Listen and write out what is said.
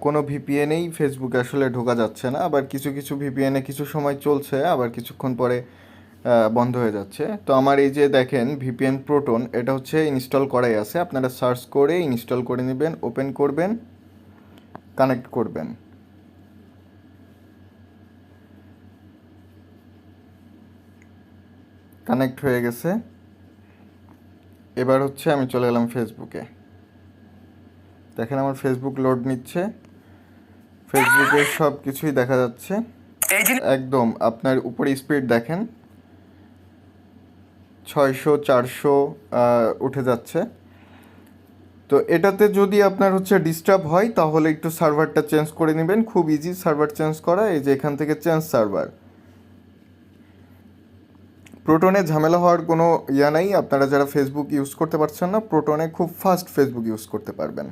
কোনো ভিপিএনেই ফেসবুকে আসলে ঢোকা যাচ্ছে না, আবার কিছু কিছু ভিপিএনে কিছু সময় চলছে, আবার কিছুক্ষণ পরে বন্ধ হয়ে যাচ্ছে। তো আমার এই যে দেখেন ভিপিএন প্রোটন, এটা হচ্ছে ইনস্টল করাই আছে, আপনারা সার্চ করে ইনস্টল করে নেবেন, ওপেন করবেন, কানেক্ট করবেন। কানেক্ট হয়ে গেছে। এবার হচ্ছে আমি চলে গেলাম ফেসবুকে। দেখেন আমার ফেসবুক লোড নিচ্ছে, ফেসবুকের সব কিছুই দেখা যাচ্ছে। একদম আপনার উপরে স্পিড দেখেন 600 400 উঠে যাচ্ছে। তো এটাতে যদি আপনার হচ্ছে ডিস্টার্ব হয় তাহলে একটু সার্ভারটা চেঞ্জ করে নেবেন, খুব ইজি সার্ভার চেঞ্জ করা। এই যে এখান থেকে চেঞ্জ সার্ভার, প্রোটনে ঝামেলা হওয়ার কোনো ইয়া নাই। আপনারা যারা ফেসবুক ইউজ করতে পারছেন না, প্রোটনে খুব ফাস্ট ফেসবুক ইউজ করতে পারবেন।